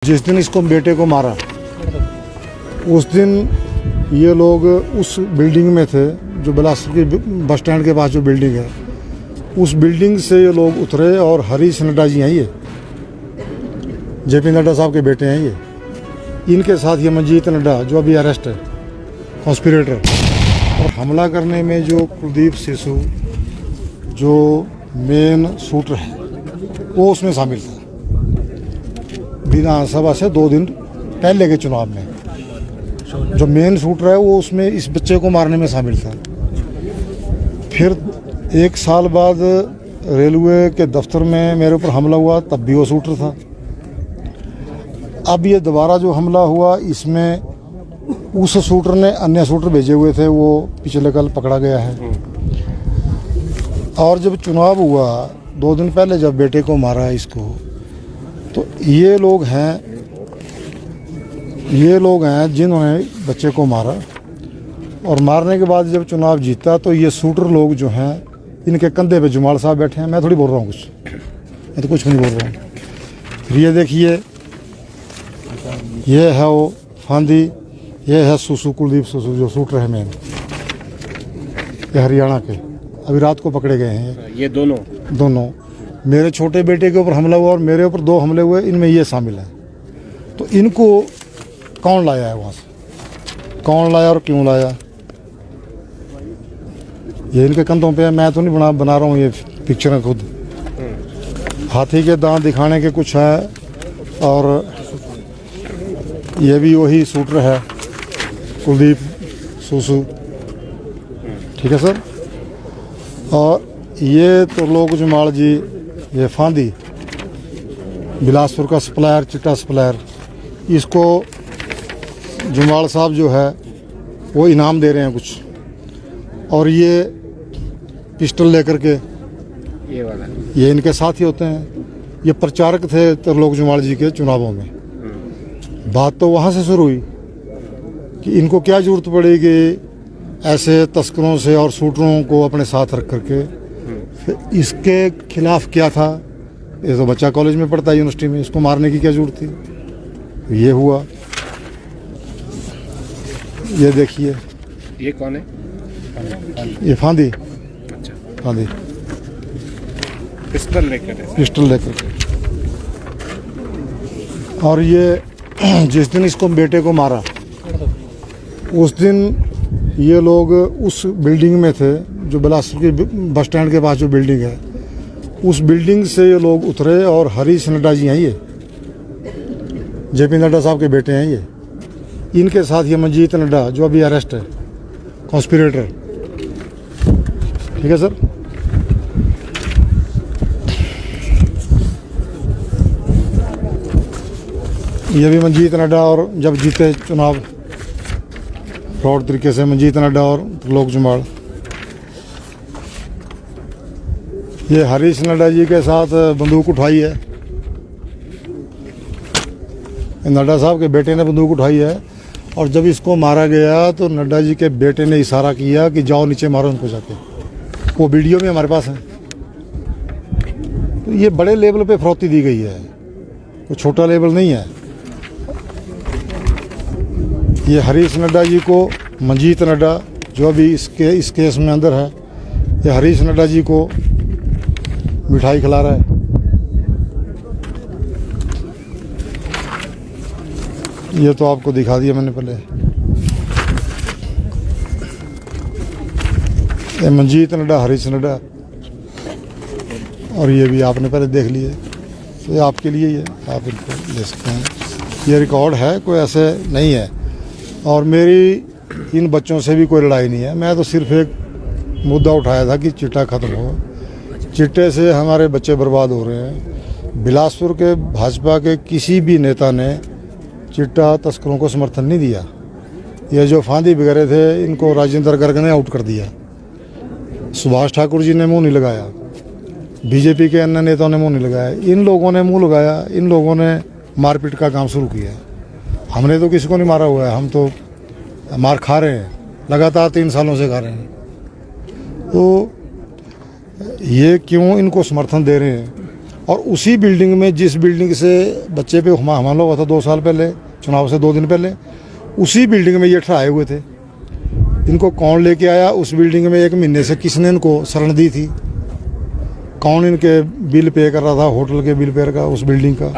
जिस दिन इसको बेटे को मारा उस दिन ये लोग उस बिल्डिंग में थे जो बिलासपुर की बस स्टैंड के पास जो बिल्डिंग है, उस बिल्डिंग से ये लोग उतरे और हरीश नड्डा जी हैं, ये जेपी नड्डा साहब के बेटे हैं ये, इनके साथ ये मंजीत नड्डा जो अभी अरेस्ट है, कॉन्स्पिरेटर। और हमला करने में जो कुलदीप सिसु जो मेन शूटर है वो उसमें शामिल था। विधानसभा से 2 दिन पहले के चुनाव में जो मेन शूटर है वो उसमें इस बच्चे को मारने में शामिल था। फिर 1 साल बाद रेलवे के दफ्तर में मेरे ऊपर हमला हुआ, तब भी वो शूटर था। अब ये दोबारा जो हमला हुआ इसमें उस शूटर ने अन्य शूटर भेजे हुए थे, वो पिछले कल पकड़ा गया है। और जब चुनाव हुआ 2 दिन पहले जब बेटे को मारा इसको, तो ये लोग हैं जिन्होंने बच्चे को मारा। और मारने के बाद जब चुनाव जीता तो ये शूटर लोग जो हैं इनके कंधे पे जुमाल साहब बैठे हैं। मैं थोड़ी बोल रहा हूँ कुछ, मैं तो कुछ भी नहीं बोल रहा हूँ। फिर ये देखिए, ये है वो फांदी, ये है सुसु, कुलदीप सिसु जो शूटर है मेन, ये हरियाणा के, अभी रात को पकड़े गए हैं। ये दोनों मेरे छोटे बेटे के ऊपर हमला हुआ और मेरे ऊपर 2 हमले हुए, इनमें ये शामिल है। तो इनको कौन लाया है वहाँ से, कौन लाया और क्यों लाया, ये इनके कंधों पे है। मैं तो नहीं बना रहा हूँ, ये पिक्चर है खुद। हाथी के दांत दिखाने के कुछ है। और ये भी वही शूटर है, कुलदीप सिसु, ठीक है सर। और ये तो लोग जुमाल जी, ये फांदी बिलासपुर का सप्लायर, चिट्टा सप्लायर, इसको जुमाल साहब जो है वो इनाम दे रहे हैं कुछ। और ये पिस्टल लेकर के, ये वाला, ये इनके साथ ही होते हैं। ये प्रचारक थे त्रिलोक जुमाल जी के चुनावों में। बात तो वहाँ से शुरू हुई कि इनको क्या जरूरत पड़ेगी ऐसे तस्करों से और शूटरों को अपने साथ रख करके। फिर इसके खिलाफ क्या था, ये तो बच्चा कॉलेज में पढ़ता है, यूनिवर्सिटी में, इसको मारने की क्या जरूरत थी। ये हुआ। ये देखिए, ये कौन है? ये फांदी। अच्छा, फांदी पिस्टल लेकर और ये जिस दिन इसको बेटे को मारा उस दिन ये लोग उस बिल्डिंग में थे जो बिलासपुर की बस स्टैंड के पास जो बिल्डिंग है, उस बिल्डिंग से ये लोग उतरे और हरीश नड्डा जी हैं, ये जेपी नड्डा साहब के बेटे हैं ये, इनके साथ ये मंजीत नड्डा जो अभी अरेस्ट है, कॉन्स्पिरेटर, ठीक है सर। ये भी मंजीत नड्डा, और जब जीते चुनाव फ्रॉड तरीके से, मंजीत नड्डा और त्रिलोक जुमाल। ये हरीश नड्डा जी के साथ बंदूक उठाई है, नड्डा साहब के बेटे ने बंदूक उठाई है। और जब इसको मारा गया तो नड्डा जी के बेटे ने इशारा किया कि जाओ नीचे मारो उनको जाके। वो वीडियो में हमारे पास है। तो ये बड़े लेवल पे फरौती दी गई है, वो छोटा लेवल नहीं है। ये हरीश नड्डा जी को, मंजीत नड्डा जो अभी इस केस में अंदर है, ये हरीश नड्डा जी को मिठाई खिला रहा है। ये तो आपको दिखा दिया मैंने पहले। ये मंजीत नड्डा, हरीश नड्डा, और ये भी आपने पहले देख लिए। तो ये आपके लिए ही है, आप इनको ले सकते हैं। ये रिकॉर्ड है, कोई ऐसे नहीं है। और मेरी इन बच्चों से भी कोई लड़ाई नहीं है। मैं तो सिर्फ एक मुद्दा उठाया था कि चिट्टा ख़त्म हो, चिट्टे से हमारे बच्चे बर्बाद हो रहे हैं। बिलासपुर के भाजपा के किसी भी नेता ने चिट्टा तस्करों को समर्थन नहीं दिया। ये जो फांदी वगैरह थे इनको राजेंद्र गर्ग ने आउट कर दिया, सुभाष ठाकुर जी ने मुंह नहीं लगाया, बीजेपी के अन्य नेताओं ने मुंह नहीं लगाया, इन लोगों ने मुंह लगाया। इन लोगों ने मारपीट का काम शुरू किया। हमने तो किसी को नहीं मारा हुआ है, हम तो मार खा रहे हैं, लगातार 3 सालों से खा रहे हैं। तो ये क्यों इनको समर्थन दे रहे हैं और उसी बिल्डिंग में, जिस बिल्डिंग से बच्चे पे हमला हुआ था 2 साल पहले, चुनाव से 2 दिन पहले, उसी बिल्डिंग में ये ठहराए हुए थे। इनको कौन लेके आया उस बिल्डिंग में? 1 महीने से किसने इनको शरण दी थी? कौन इनके बिल पे कर रहा था, होटल के बिल पे का, उस बिल्डिंग का?